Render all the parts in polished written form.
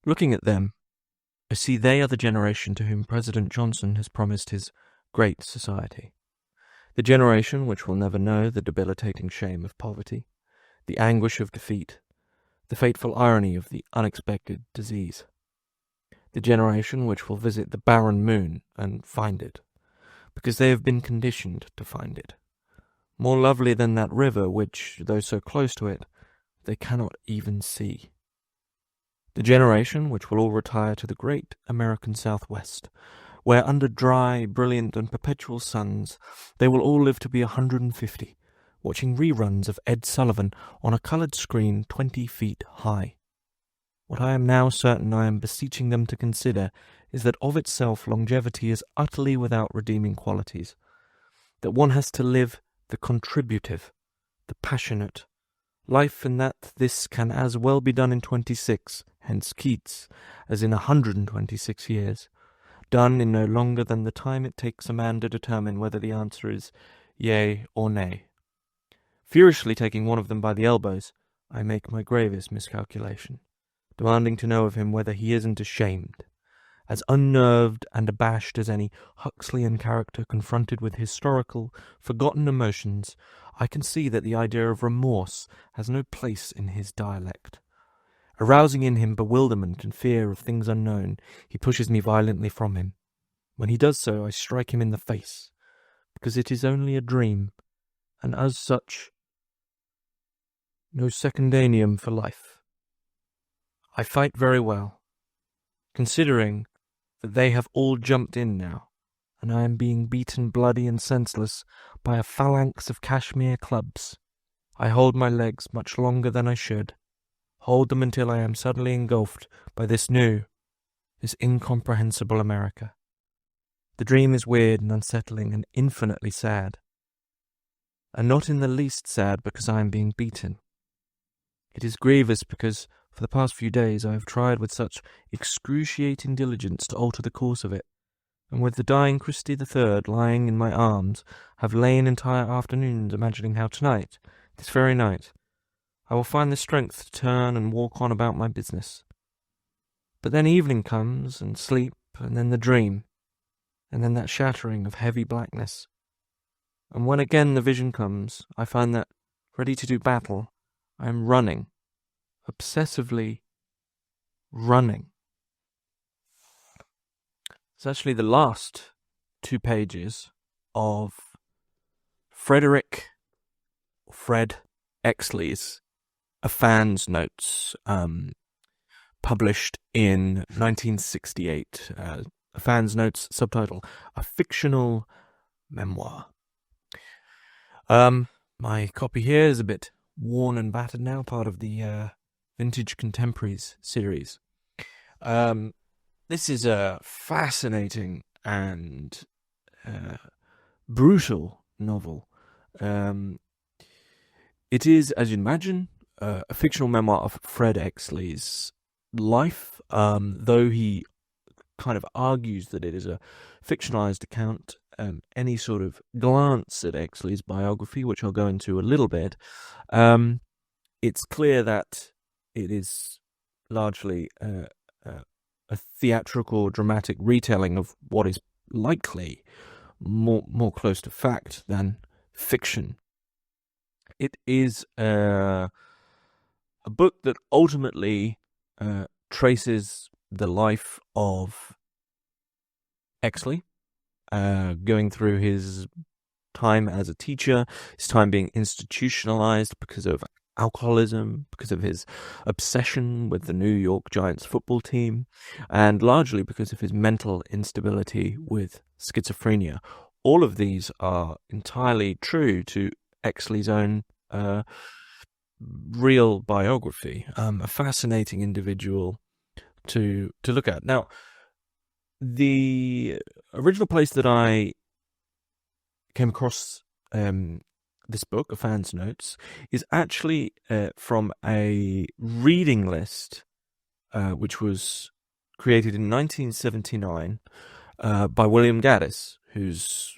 Looking at them, I see they are the generation to whom President Johnson has promised his great society. The generation which will never know the debilitating shame of poverty, the anguish of defeat, the fateful irony of the unexpected disease. The generation which will visit the barren moon and find it, because they have been conditioned to find it. More lovely than that river which, though so close to it, they cannot even see. The generation which will all retire to the great American Southwest, where under dry, brilliant, and perpetual suns they will all live to be 150, watching reruns of Ed Sullivan on a coloured screen 20 feet high. What I am now certain I am beseeching them to consider is that of itself longevity is utterly without redeeming qualities, that one has to live the contributive, the passionate life, and that this can as well be done in 26, hence Keats, as in 126 years, done in no longer than the time it takes a man to determine whether the answer is yea or nay. Furiously taking one of them by the elbows, I make my gravest miscalculation, demanding to know of him whether he isn't ashamed, as unnerved and abashed as any Huxleyan character confronted with historical, forgotten emotions. I can see that the idea of remorse has no place in his dialect. Arousing in him bewilderment and fear of things unknown, he pushes me violently from him. When he does so, I strike him in the face, because it is only a dream, and as such, no secundanium for life. I fight very well, considering that they have all jumped in now, and I am being beaten bloody and senseless by a phalanx of cashmere clubs. I hold my legs much longer than I should, hold them until I am suddenly engulfed by this incomprehensible America. The dream is weird and unsettling and infinitely sad, and not in the least sad because I am being beaten. It is grievous because for the past few days I have tried with such excruciating diligence to alter the course of it, and with the dying Christy III lying in my arms, have lain entire afternoons imagining how tonight, this very night, I will find the strength to turn and walk on about my business. But then evening comes, and sleep, and then the dream, and then that shattering of heavy blackness. And when again the vision comes, I find that, ready to do battle, I am running, obsessively running. It's actually the last 2 pages of Fred Exley's A Fan's Notes, published in 1968. A Fan's Notes, subtitle, A Fictional Memoir. My copy here is a bit worn and battered now, part of the Vintage Contemporaries series. This is a fascinating and brutal novel. It is, as you'd imagine, a fictional memoir of Fred Exley's life, though he kind of argues that it is a fictionalized account. Any sort of glance at Exley's biography, which I'll go into a little bit, it's clear that it is largely a theatrical, dramatic retelling of what is likely more close to fact than fiction. It is a book that ultimately traces the life of Exley, going through his time as a teacher, his time being institutionalized because of alcoholism, because of his obsession with the New York Giants football team, and largely because of his mental instability with schizophrenia. All of these are entirely true to Exley's own real biography. A fascinating individual to look at. Now, the original place that I came across this book, A Fan's Notes, is actually from a reading list which was created in 1979 by William Gaddis, whose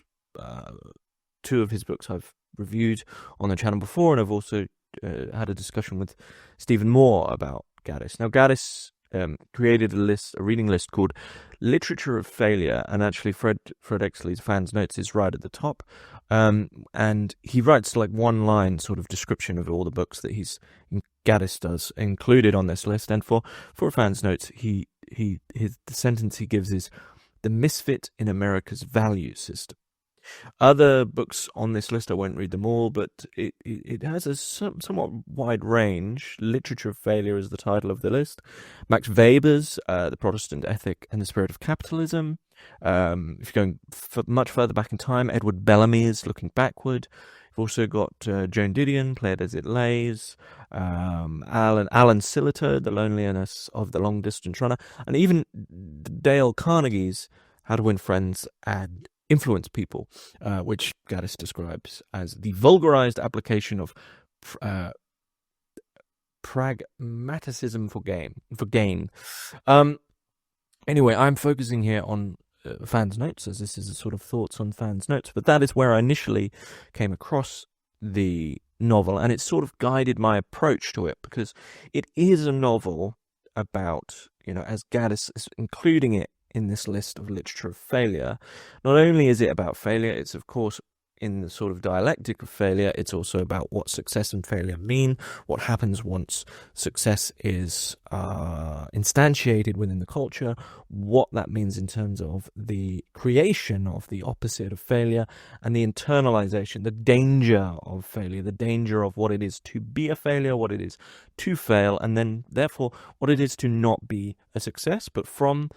2 of his books I've reviewed on the channel before, and I've also had a discussion with Stephen Moore about Gaddis. Now, Gaddis created a reading list called Literature of Failure, and actually Fred Exley's Fans Notes is right at the top, and he writes like one line sort of description of all the books that Gaddis does included on this list, and for Fans Notes, the sentence he gives is "the misfit in America's value system." Other books on this list, I won't read them all, but it has a somewhat wide range. Literature of Failure is the title of the list. Max Weber's The Protestant Ethic and the Spirit of Capitalism. If you're going much further back in time, Edward Bellamy's Looking Backward. You've also got Joan Didion, Play It As It Lays. Alan Sillitoe, The Loneliness of the Long Distance Runner. And even Dale Carnegie's How to Win Friends and Influence People, which Gaddis describes as the vulgarized application of pragmatism for gain. Anyway, I'm focusing here on Fans Notes, as this is a sort of thoughts on Fans Notes, but that is where I initially came across the novel, and it sort of guided my approach to it, because it is a novel about, as Gaddis is including it in this list of Literature of Failure, not only is it about failure, it's of course in the sort of dialectic of failure, it's also about what success and failure mean, what happens once success is instantiated within the culture, what that means in terms of the creation of the opposite of failure, and the internalization, the danger of failure, the danger of what it is to be a failure, what it is to fail, and then therefore what it is to not be a success. But from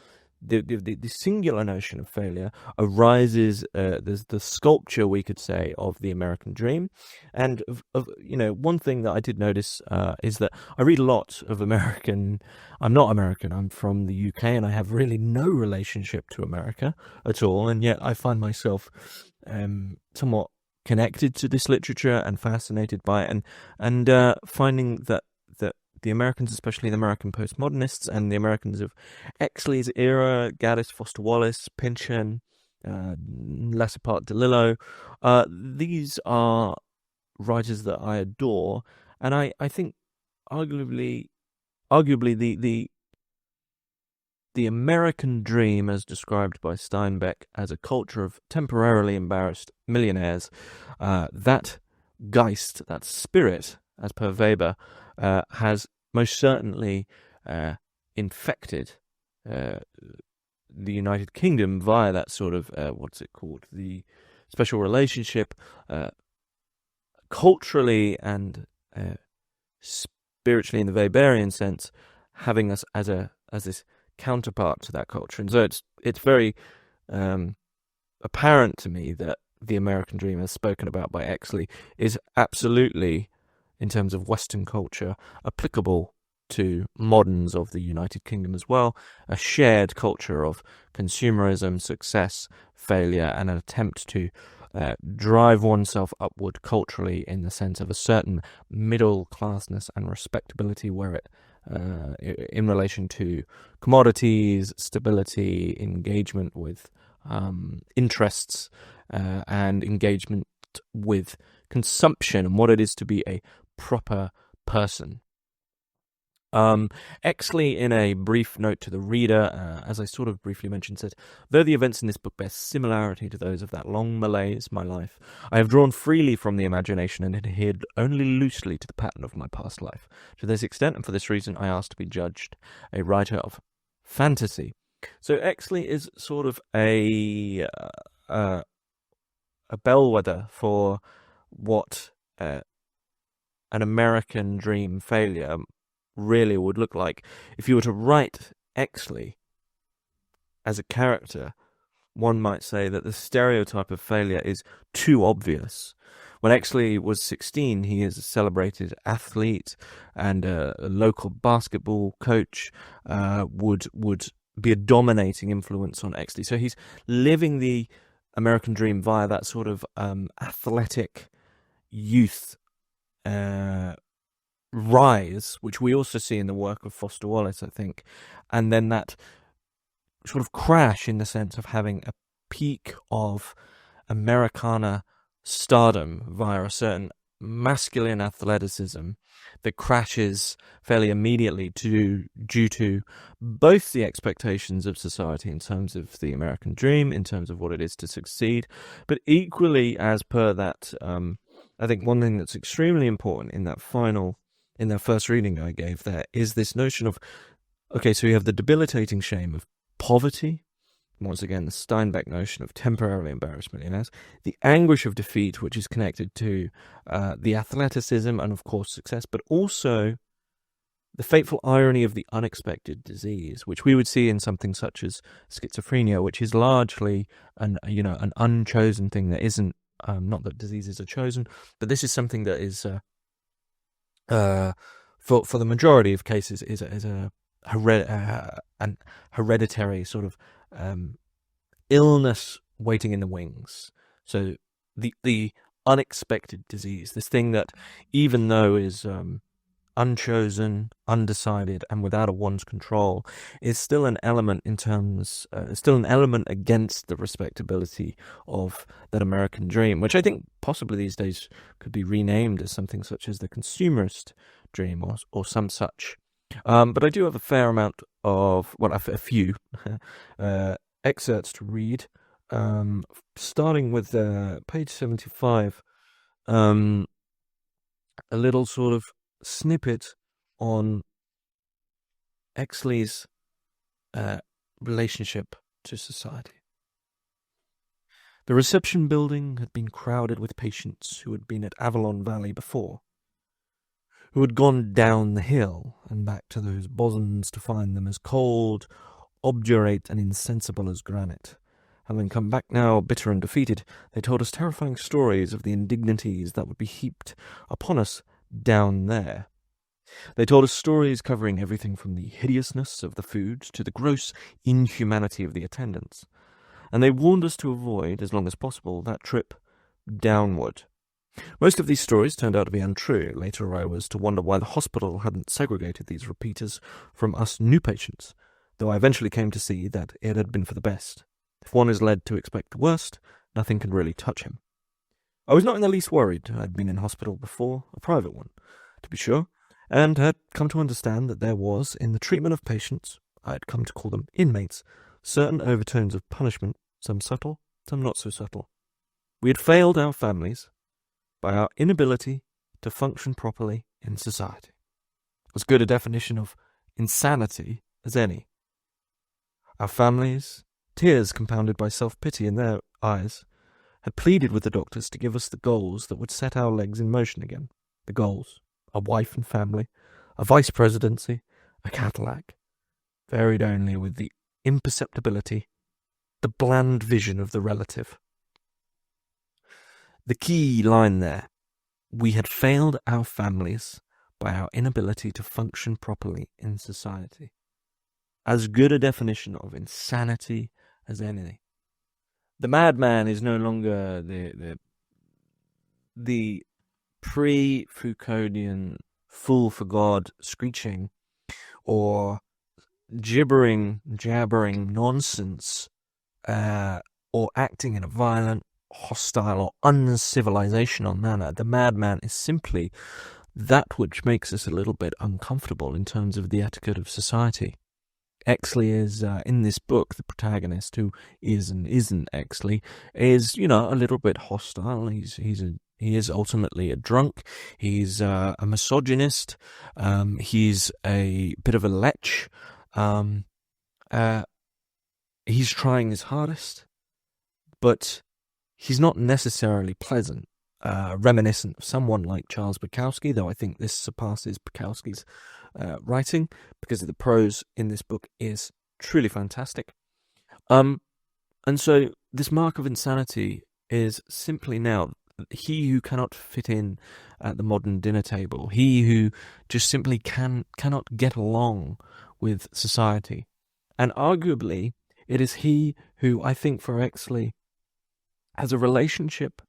the singular notion of failure arises the sculpture, we could say, of the American dream. And one thing that I did notice is that I read a lot of American. I'm not American. I'm from the UK, and I have really no relationship to America at all. And yet I find myself somewhat connected to this literature and fascinated by it, and finding that the Americans, especially the American postmodernists and the Americans of Exley's era, Gaddis, Foster Wallace, Pynchon, Lassipart DeLillo, these are writers that I adore, and I think arguably the American dream, as described by Steinbeck as a culture of temporarily embarrassed millionaires, that Geist, that spirit, as per Weber, has most certainly infected the United Kingdom via that sort of, the special relationship, culturally and spiritually in the Weberian sense, having us as this counterpart to that culture. And so it's very apparent to me that the American dream, as spoken about by Exley, is absolutely, in terms of Western culture, applicable to moderns of the United Kingdom as well, a shared culture of consumerism, success, failure, and an attempt to drive oneself upward culturally in the sense of a certain middle classness and respectability, where it, in relation to commodities, stability, engagement with interests, and engagement with consumption, and what it is to be a proper person. Exley, in a brief note to the reader, as I sort of briefly mentioned, said, "Though the events in this book bear similarity to those of that long malaise, my life, I have drawn freely from the imagination and adhered only loosely to the pattern of my past life. To this extent, and for this reason, I ask to be judged a writer of fantasy." So Exley is sort of a bellwether for what an American dream failure really would look like. If you were to write Exley as a character, one might say that the stereotype of failure is too obvious. When Exley was 16, he is a celebrated athlete, and a local basketball coach would be a dominating influence on Exley. So he's living the American dream via that sort of athletic youth rise, which we also see in the work of Foster Wallace, I think, and then that sort of crash in the sense of having a peak of Americana stardom via a certain masculine athleticism that crashes fairly immediately due to both the expectations of society in terms of the American dream, in terms of what it is to succeed, but equally as per that, I think one thing that's extremely important in that first reading I gave there is this notion of, okay, so you have the debilitating shame of poverty, once again, the Steinbeck notion of temporarily embarrassed millionaires, the anguish of defeat, which is connected to the athleticism and, of course, success, but also the fateful irony of the unexpected disease, which we would see in something such as schizophrenia, which is largely an unchosen thing that isn't, not that diseases are chosen, but this is something that is, for the majority of cases, is a an hereditary sort of illness waiting in the wings. So the unexpected disease, this thing that, even though is unchosen, undecided, and without of one's control, is still an element against the respectability of that American dream, which I think possibly these days could be renamed as something such as the consumerist dream or some such. But I do have a fair amount of, well, a few excerpts to read, starting with page 75, a little sort of snippet on Exley's relationship to society. The reception building had been crowded with patients who had been at Avalon Valley before, who had gone down the hill and back to those bosoms to find them as cold, obdurate, and insensible as granite. Having come back now, bitter and defeated, they told us terrifying stories of the indignities that would be heaped upon us down there. They told us stories covering everything from the hideousness of the food to the gross inhumanity of the attendants, and they warned us to avoid, as long as possible, that trip downward. Most of these stories turned out to be untrue. Later I was to wonder why the hospital hadn't segregated these repeaters from us new patients, though I eventually came to see that it had been for the best. If one is led to expect the worst, nothing can really touch him. I was not in the least worried. I had been in hospital before, a private one, to be sure, and had come to understand that there was, in the treatment of patients, I had come to call them inmates, certain overtones of punishment, some subtle, some not so subtle. We had failed our families by our inability to function properly in society. As good a definition of insanity as any. Our families, tears compounded by self-pity in their eyes, had pleaded with the doctors to give us the goals that would set our legs in motion again. The goals: a wife and family, a vice presidency, a Cadillac, varied only with the imperceptibility, the bland vision of the relative. The key line there: we had failed our families by our inability to function properly in society. As good a definition of insanity as any. The madman is no longer the pre-Foucauldian fool for God screeching or jabbering nonsense, or acting in a violent, hostile, or uncivilizational manner. The madman is simply that which makes us a little bit uncomfortable in terms of the etiquette of society. Exley is, in this book, the protagonist, who is and isn't Exley, is, a little bit hostile. He is ultimately a drunk. He's a misogynist. He's a bit of a lech. He's trying his hardest, but he's not necessarily pleasant. Reminiscent of someone like Charles Bukowski, though I think this surpasses Bukowski's writing, because the prose in this book is truly fantastic. And so this mark of insanity is simply now he who cannot fit in at the modern dinner table, he who just simply cannot get along with society. And arguably, it is he who, I think for Exley, has a relationship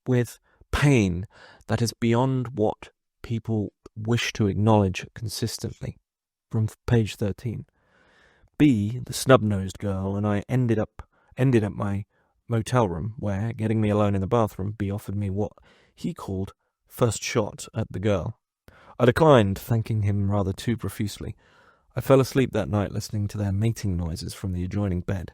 with pain that is beyond what people wish to acknowledge consistently. From page 13. B, the snub-nosed girl, and I ended up my motel room, where, getting me alone in the bathroom, B offered me what he called first shot at the girl. I declined, thanking him rather too profusely. I fell asleep that night listening to their mating noises from the adjoining bed.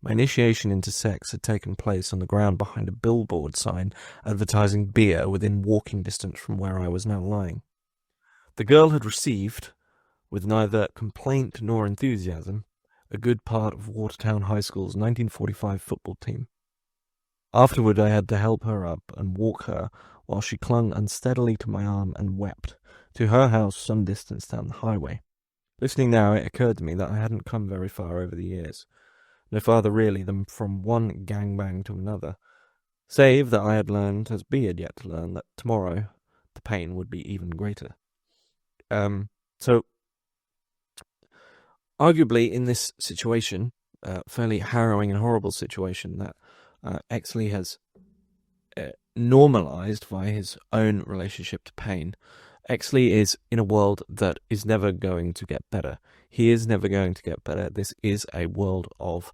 My initiation into sex had taken place on the ground behind a billboard sign advertising beer within walking distance from where I was now lying. The girl had received, with neither complaint nor enthusiasm, a good part of Watertown High School's 1945 football team. Afterward I had to help her up and walk her, while she clung unsteadily to my arm and wept, to her house some distance down the highway. Listening now, it occurred to me that I hadn't come very far over the years. No farther really than from one gangbang to another, save that I had learned, as B had yet to learn, that tomorrow the pain would be even greater. So, arguably in this situation, fairly harrowing and horrible situation that Exley has normalized via his own relationship to pain, Exley is in a world that is never going to get better. He is never going to get better. This is a world of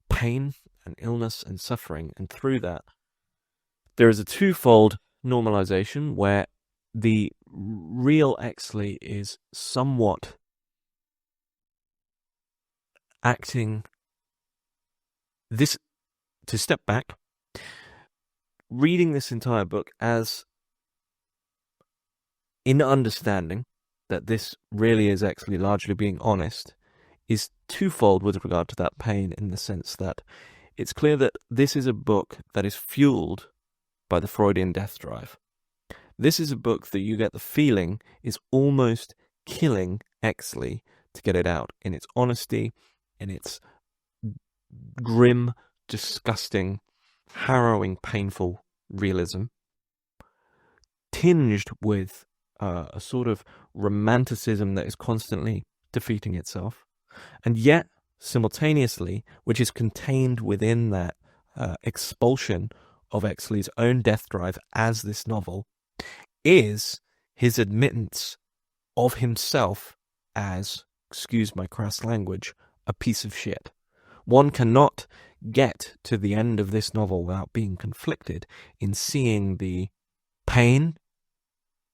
pain and illness and suffering, and through that, there is a twofold normalization where the real Exley is somewhat acting this, to step back, reading this entire book as in understanding that this really is actually largely being honest, is twofold with regard to that pain, in the sense that it's clear that this is a book that is fueled by the Freudian death drive. This is a book that you get the feeling is almost killing Exley to get it out, in its honesty, in its grim, disgusting, harrowing, painful realism, tinged with a sort of romanticism that is constantly defeating itself, and yet simultaneously, which is contained within that expulsion of Exley's own death drive as this novel, is his admittance of himself as, excuse my crass language, a piece of shit. One cannot get to the end of this novel without being conflicted in seeing the pain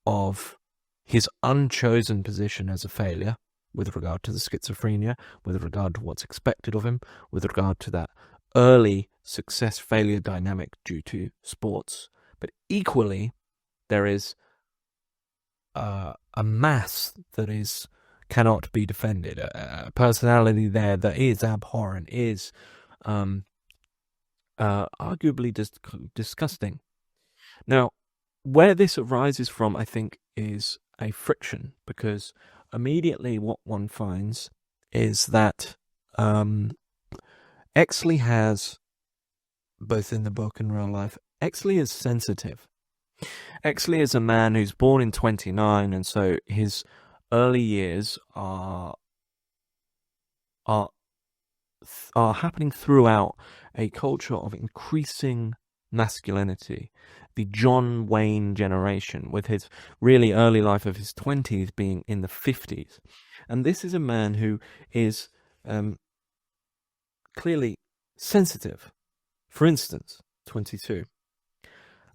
of his unchosen position as a failure with regard to the schizophrenia, with regard to what's expected of him, with regard to that early success-failure dynamic due to sports. But equally, there is a mass that cannot be defended, a personality there that is abhorrent, is arguably disgusting. Now, where this arises from, I think, is a friction, because immediately what one finds is that Exley has, both in the book and real life, Exley is sensitive. Exley is a man who's born in 29, and so his early years are happening throughout a culture of increasing masculinity. The John Wayne generation, with his really early life of his 20s being in the 50s. And this is a man who is clearly sensitive. For instance, 22.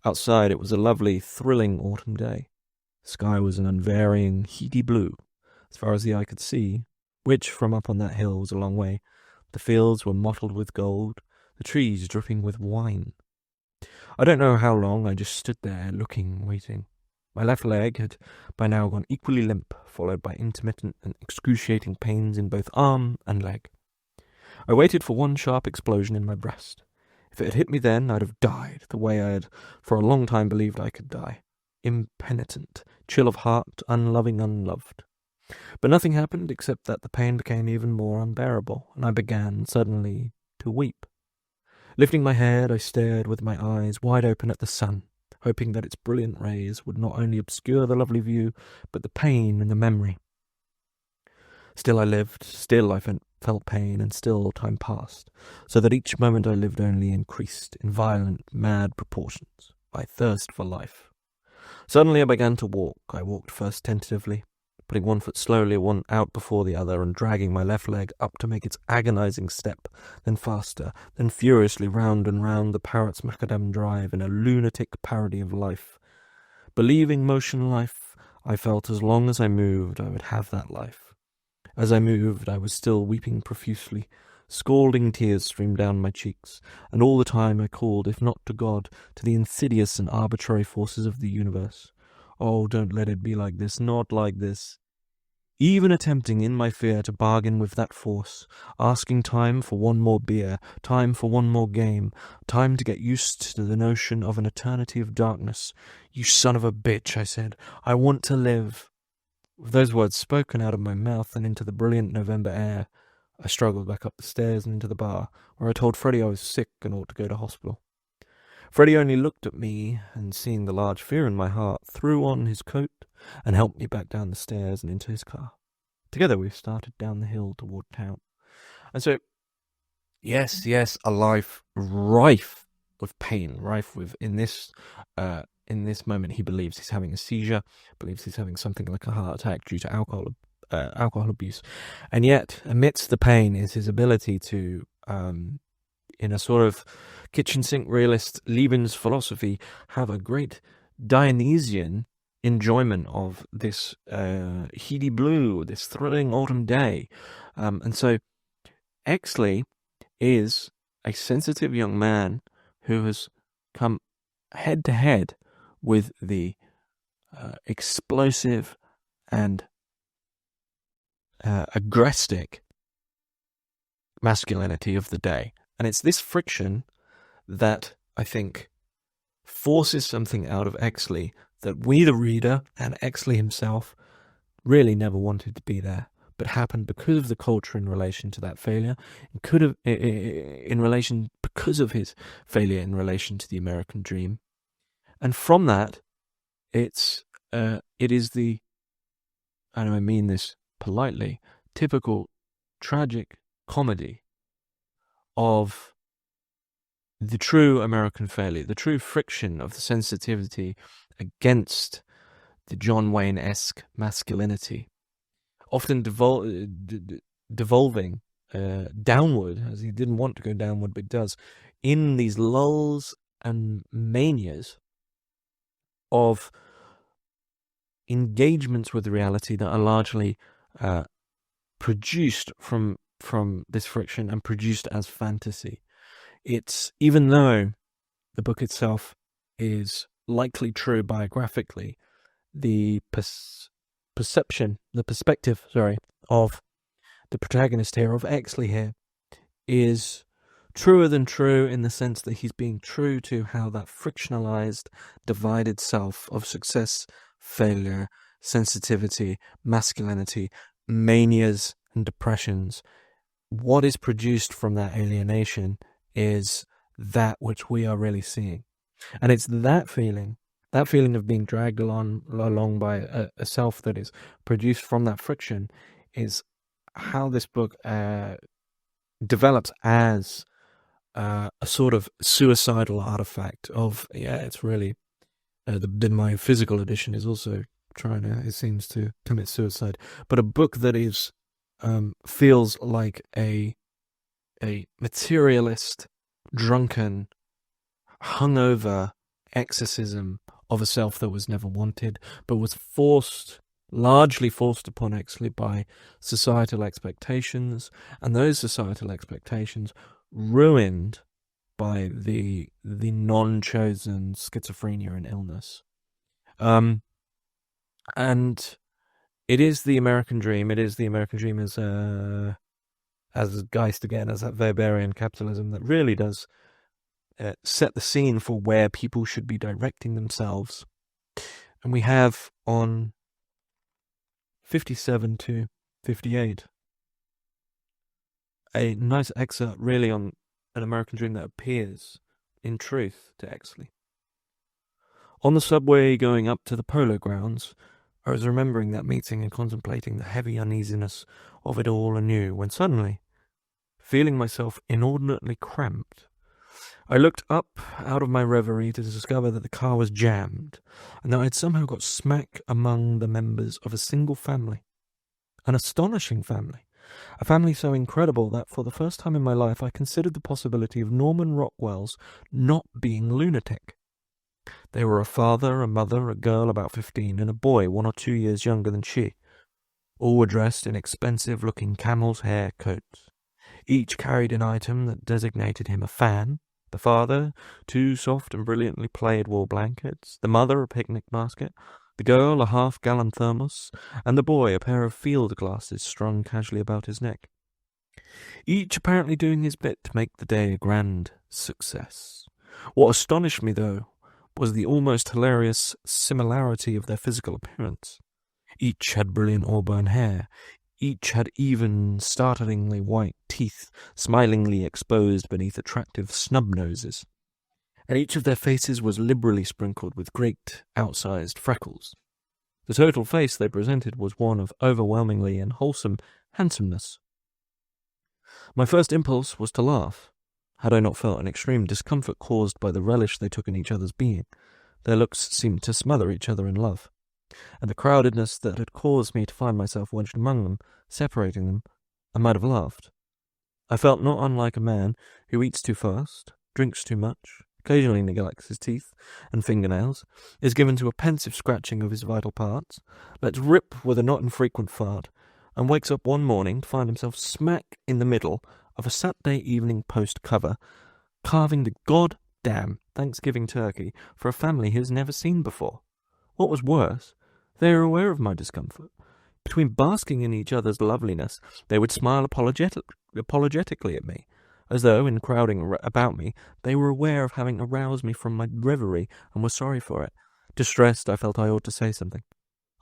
Outside it was a lovely, thrilling autumn day. The sky was an unvarying, heaty blue, as far as the eye could see, which, from up on that hill, was a long way. The fields were mottled with gold, the trees dripping with wine. I don't know how long I just stood there, looking, waiting. My left leg had by now gone equally limp, followed by intermittent and excruciating pains in both arm and leg. I waited for one sharp explosion in my breast. If it had hit me then, I'd have died, the way I had for a long time believed I could die. Impenitent, chill of heart, unloving, unloved. But nothing happened except that the pain became even more unbearable, and I began suddenly to weep. Lifting my head, I stared with my eyes wide open at the sun, hoping that its brilliant rays would not only obscure the lovely view, but the pain and the memory. Still I lived, still I felt pain, and still time passed, so that each moment I lived only increased in violent, mad proportions. I thirst for life. Suddenly I began to walk. I walked first tentatively, putting one foot slowly one out before the other and dragging my left leg up to make its agonizing step, then faster, then furiously round and round the parrot's macadam drive in a lunatic parody of life. Believing motion life, I felt as long as I moved, I would have that life. As I moved, I was still weeping profusely. Scalding tears streamed down my cheeks, and all the time I called, if not to God, to the insidious and arbitrary forces of the universe. Oh, don't let it be like this, not like this. Even attempting in my fear to bargain with that force, asking time for one more beer, time for one more game, time to get used to the notion of an eternity of darkness. You son of a bitch, I said. I want to live. With those words spoken out of my mouth and into the brilliant November air, I struggled back up the stairs and into the bar, where I told Freddie I was sick and ought to go to hospital. Freddie only looked at me, and seeing the large fear in my heart, threw on his coat and helped me back down the stairs and into his car. Together we started down the hill toward town. And so, yes, a life rife with pain, rife with, in this moment, he believes he's having a seizure, believes he's having something like a heart attack due to alcohol abuse. And yet, amidst the pain is his ability to, in a sort of kitchen sink realist Liebens philosophy, have a great Dionysian enjoyment of this heady blue, this thrilling autumn day. And so Exley is a sensitive young man who has come head to head with the explosive and aggressive masculinity of the day. And it's this friction that I think forces something out of Exley that we, the reader, and Exley himself really never wanted to be there, but happened because of the culture in relation to that failure, and could have because of his failure in relation to the American dream. And from that, it is the, and I mean this politely, typical tragic comedy of the true American failure, the true friction of the sensitivity against the John Wayne-esque masculinity, often devolving downward, as he didn't want to go downward, but does, in these lulls and manias of engagements with reality that are largely produced from this friction and produced as fantasy. It's, even though the book itself is likely true biographically, the perspective, of the protagonist here, of Exley here, is truer than true in the sense that he's being true to how that frictionalized, divided self of success, failure, sensitivity, masculinity, manias, and depressions, what is produced from that alienation is that which we are really seeing. And it's that feeling of being dragged along by a self that is produced from that friction, is how this book develops as a sort of suicidal artifact of, it's really, my physical edition is also trying to, it seems, to commit suicide, but a book that is feels like a materialist, drunken, hungover exorcism of a self that was never wanted, but was largely forced upon Exley by societal expectations, and those societal expectations ruined by the non-chosen schizophrenia and illness. And it is the American dream. It is the American dream as Geist again, as that Weberian capitalism that really does set the scene for where people should be directing themselves. And we have on 57 to 58 a nice excerpt really on an American dream that appears in truth to Exley. On the subway going up to the polo grounds, I was remembering that meeting and contemplating the heavy uneasiness of it all anew, when suddenly, feeling myself inordinately cramped, I looked up out of my reverie to discover that the car was jammed, and that I had somehow got smack among the members of a single family. An astonishing family. A family so incredible that for the first time in my life I considered the possibility of Norman Rockwell's not being lunatic. They were a father, a mother, a girl about 15, and a boy 1 or 2 years younger than she. All were dressed in expensive-looking camel's hair coats. Each carried an item that designated him a fan. The father, 2 soft and brilliantly plaid wool blankets, the mother, a picnic basket, the girl, a half-gallon thermos, and the boy, a pair of field glasses strung casually about his neck. Each apparently doing his bit to make the day a grand success. What astonished me, though, was the almost hilarious similarity of their physical appearance. Each had brilliant auburn hair. Each had even, startlingly white teeth, smilingly exposed beneath attractive snub noses. And each of their faces was liberally sprinkled with great, outsized freckles. The total face they presented was one of overwhelmingly and wholesome handsomeness. My first impulse was to laugh, had I not felt an extreme discomfort caused by the relish they took in each other's being. Their looks seemed to smother each other in love, and the crowdedness that had caused me to find myself wedged among them, separating them, I might have laughed. I felt not unlike a man who eats too fast, drinks too much, occasionally neglects his teeth and fingernails, is given to a pensive scratching of his vital parts, lets rip with a not infrequent fart, and wakes up one morning to find himself smack in the middle of a Saturday Evening Post cover, carving the goddamn Thanksgiving turkey for a family he has never seen before. What was worse, they were aware of my discomfort. Between basking in each other's loveliness, they would smile apologetically at me, as though, in crowding about me, they were aware of having aroused me from my reverie and were sorry for it. Distressed, I felt I ought to say something.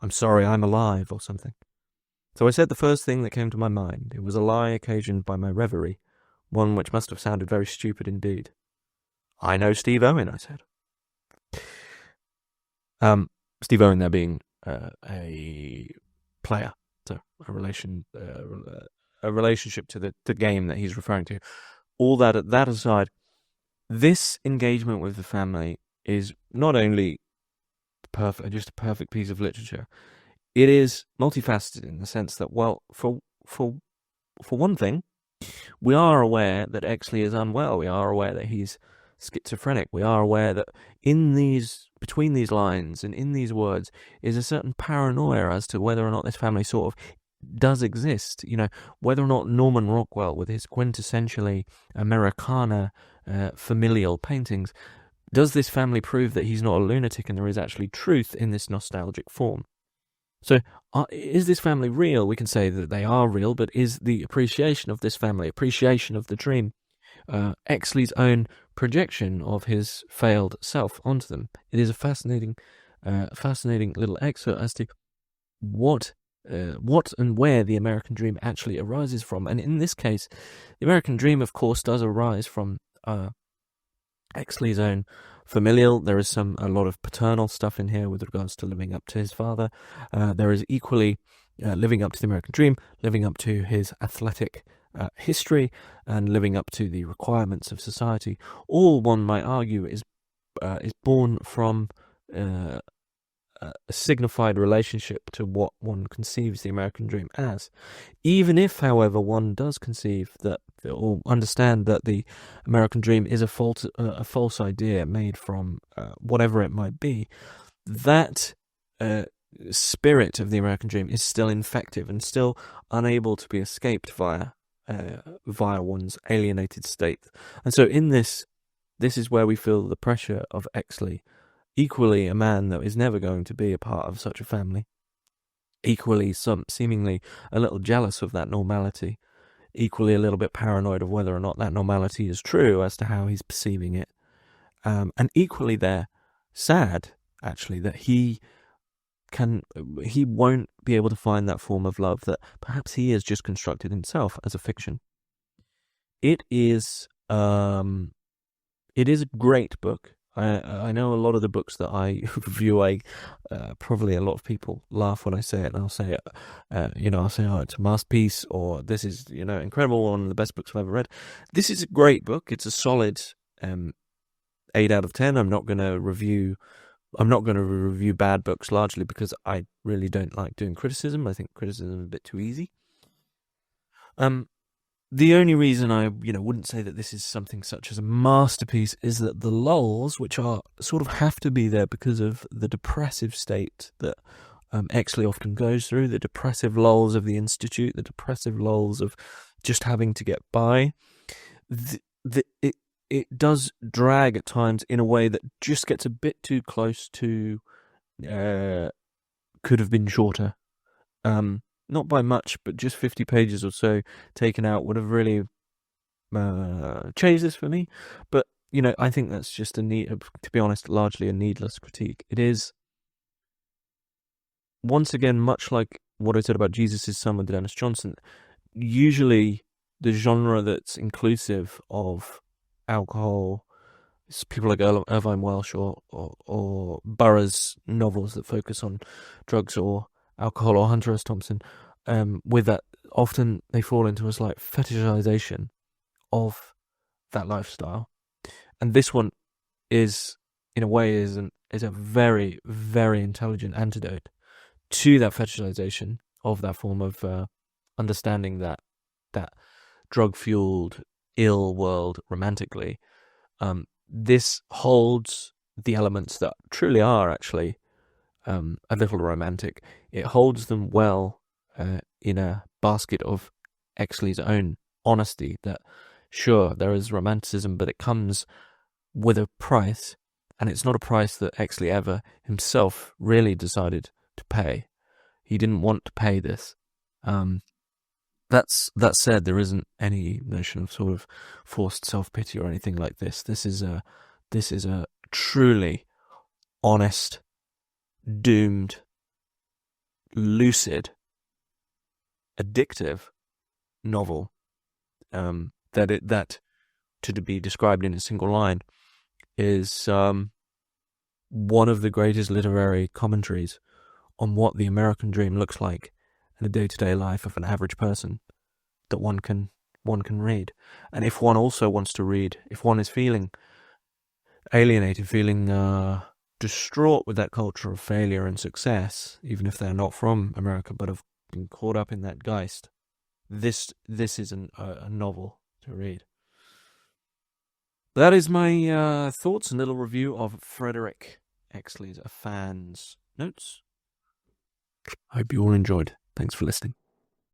"I'm sorry I'm alive," or something. So I said the first thing that came to my mind. It was a lie occasioned by my reverie, one which must have sounded very stupid indeed. "I know Steve Owen," I said. Steve Owen there being a player, so a relationship to the game that he's referring to. All that aside, this engagement with the family is not only just a perfect piece of literature. It is multifaceted in the sense that, well, for one thing, we are aware that Exley is unwell. We are aware that he's schizophrenic. We are aware that between these lines and in these words is a certain paranoia as to whether or not this family sort of does exist. Whether or not Norman Rockwell, with his quintessentially Americana familial paintings, does this family prove that he's not a lunatic and there is actually truth in this nostalgic form? So, is this family real? We can say that they are real, but is the appreciation of this family, appreciation of the dream, Exley's own projection of his failed self onto them? It is a fascinating little excerpt as to what and where the American dream actually arises from. And in this case, the American dream, of course, does arise from Exley's own familial. There is a lot of paternal stuff in here with regards to living up to his father. There is equally living up to the American dream, living up to his athletic history, and living up to the requirements of society. All, one might argue, is born from a signified relationship to what one conceives the American dream as. Even if, however, one does conceive that or understand that the American dream is a false idea made from whatever it might be, that spirit of the American dream is still infective and still unable to be escaped via one's alienated state. And so in this is where we feel the pressure of Exley, equally a man that is never going to be a part of such a family, equally seemingly a little jealous of that normality, equally a little bit paranoid of whether or not that normality is true as to how he's perceiving it, and equally sad, actually, that he won't be able to find that form of love that perhaps he has just constructed himself as a fiction. It is a great book. I know a lot of the books that I review, probably a lot of people laugh when I say it, and I'll say, I'll say, oh, it's a masterpiece, or this is, incredible, one of the best books I've ever read. This is a great book. It's a solid 8 out of 10. I'm not going to review bad books, largely because I really don't like doing criticism. I think criticism is a bit too easy. The only reason I, wouldn't say that this is something such as a masterpiece is that the lulls, which are sort of have to be there because of the depressive state that Exley often goes through, the depressive lulls of the Institute, the depressive lulls of just having to get by. It does drag at times in a way that just gets a bit too close to could have been shorter. Not by much, but just 50 pages or so taken out would have really changed this for me. But, I think that's just to be honest, largely a needless critique. It is, once again, much like what I said about Jesus' Son with Dennis Johnson, usually the genre that's inclusive of alcohol, it's people like Irvine Welsh or Burroughs novels that focus on drugs or alcohol, or Hunter S. Thompson, with that, often they fall into a slight fetishization of that lifestyle. And this one is, in a way, is a very, very intelligent antidote to that fetishization of that form of understanding that drug-fueled, ill world romantically. This holds the elements that truly are actually a little romantic. It holds them well in a basket of Exley's own honesty, that sure, there is romanticism, but it comes with a price, and it's not a price that Exley ever himself really decided to pay. He didn't want to pay this. That said, there isn't any notion of sort of forced self-pity or anything like this. This is a truly honest, doomed, lucid, addictive novel that to be described in a single line is one of the greatest literary commentaries on what the American dream looks like in the day-to-day life of an average person that one can read. And if one also wants to read, if one is feeling alienated, feeling distraught with that culture of failure and success, even if they're not from America but have been caught up in that geist, this is a novel to read. That is my thoughts and little review of Frederick Exley's A Fan's Notes. I hope you all enjoyed. Thanks for listening.